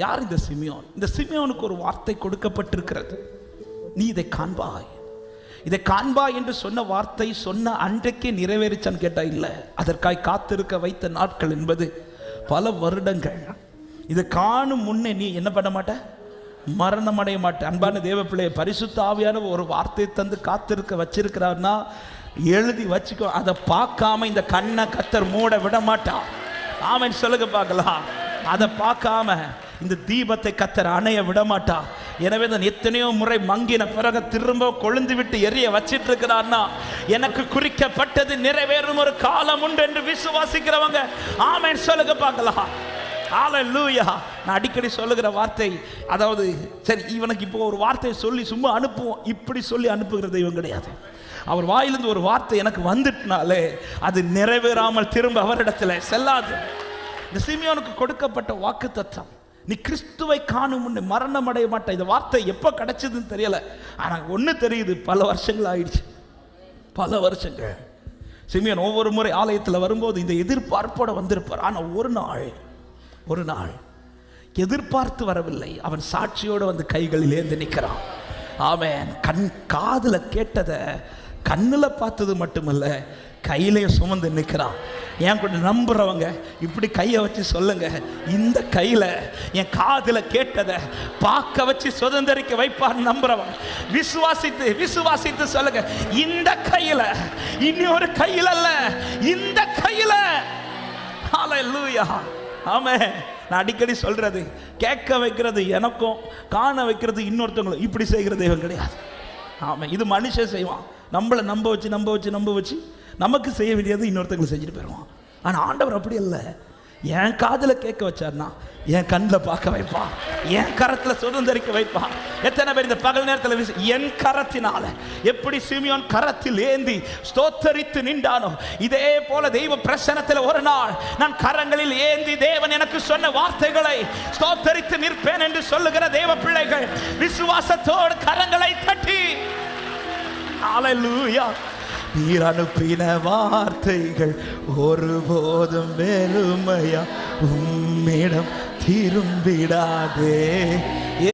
யார் இந்த சிமியோன்? இந்த சிமியோனுக்கு ஒரு வார்த்தை கொடுக்கப்பட்டிருக்கிறது. நீ இதை காண்பாய், இதை காண்பாய் என்று சொன்ன வார்த்தை சொன்ன அன்றைக்கே நிறைவேறிச்சான்னு கேட்டா இல்லை. அதற்காய் காத்திருக்க வைத்த நாட்கள் என்பது பல வருடங்கள். இதை காணும் முன்னே நீ என்ன பண்ண மாட்ட? மரணம் அடைய மாட்டேன். அன்பான தேவ பிள்ளையை, பரிசுத்த ஆவியான ஒரு வார்த்தையை தந்து காத்திருக்க வச்சிருக்கிறார்னா எழுதி வச்சுக்கோ. அதை பார்க்காம இந்த கண்ணை கத்தர் மூட விட மாட்டான். ஆமென் சொல்லுங்க பார்க்கலாம். அதை பார்க்காம இந்த தீபத்தை கத்தர் அணைய விட மாட்டா. எனவே தான் எத்தனையோ முறை மங்கின பிறகு திரும்ப கொழுந்து விட்டு எரிய வச்சிட்டு இருக்கிறார்னா எனக்கு குறிக்கப்பட்டது நிறைவேறும் ஒரு காலம் உண்டு என்று விசுவாசிக்கிறவங்க ஆமென் சொல்லுங்க பார்க்கலாம். ஹல்லேலூயா. நான் அடிக்கடி சொல்லுகிற வார்த்தை, அதாவது சரி இவனுக்கு இப்போ ஒரு வார்த்தையை சொல்லி சும்மா அனுப்புவோம், இப்படி சொல்லி அனுப்புகிற தெய்வம் கிடையாது. அவர் வாயிலிருந்து ஒரு வார்த்தை எனக்கு வந்துட்டுனாலே அது நிறைவேறாமல் திரும்ப அவரிடத்துல செல்லாது. இந்த சிமியோனுக்கு கொடுக்கப்பட்ட வாக்கு தத்தம், நீ கிறிஸ்துவை காணும் முன்னே மரணம் அடைய மாட்ட. இந்த வார்த்தை எப்போ கிடைச்சதுன்னு தெரியல. ஆனால் ஒன்று தெரியுது, பல வருஷங்கள் ஆயிடுச்சு, பல வருஷங்கள். சிமியோன் ஒவ்வொரு முறை ஆலயத்தில் வரும்போது இந்த எதிர்பார்ப்போட வந்திருப்பார். ஆனால் ஒரு நாள் எதிர்பார்த்து வரவில்லை. அவன் சாட்சியோடு வந்து கைகளில் ஏந்தி நிற்கிறான். ஆமென். காதில் கேட்டதை கண்ணில் பார்த்தது மட்டுமல்ல, கையிலையும் சுமந்து நிற்கிறான். என் கூட நம்புறவங்க இப்படி கையை வச்சு சொல்லுங்க, இந்த கையில என் காதுல கேட்டதை பார்க்க வச்சு சுதந்திரிக்க வைப்பார் நம்புறவங்க. விசுவாசித்து சொல்லுங்க, இந்த கையில, இன்னொரு கையில அல்ல, இந்த கையில. ஹல்லேலூயா. ஆமென். நான் அடிக்கடி சொல்றது, கேட்க வைக்கிறது எனக்கும், காண வைக்கிறது இன்னொருத்தவங்களும். இப்படி செய்கிற தெய்வம் கிடையாது. ஆமாம், இது மனுஷன் செய்வான். நம்மளை நம்ப வச்சு நமக்கு செய்ய வேண்டியது இன்னொருத்தங்களை செஞ்சுட்டு போயிடுவான். ஆனால் ஆண்டவர் அப்படி இல்லை. என் காதில் கேட்க வச்சார்னா என் கண்ணில் பார்க்க வைப்பான், என் கரத்தில் சுதந்திரிக்க வைப்பான். எத்தனை பேர் இந்த பகல் நேரத்தில் என் கரத்தினால எப்படி சிமியோன் கரத்தில் ஏந்தி ஸ்தோத்தரித்து நின்றானோ, இதே போல தெய்வ பிரசன்னத்தில் ஒரு நாள் நான் கரங்களில் ஏந்தி தேவன் எனக்கு சொன்ன வார்த்தைகளை ஸ்தோத்தரித்து நிற்பேன் என்று சொல்லுகிற தேவ பிள்ளைகள் விசுவாசத்தோடு கரங்களை தட்டி ஹல்லேலூயா. நீர் அனுப்பின வார்த்தைகள் ஒருபோதும் வெறுமையா உம்மிடம் திரும்பிடாதே.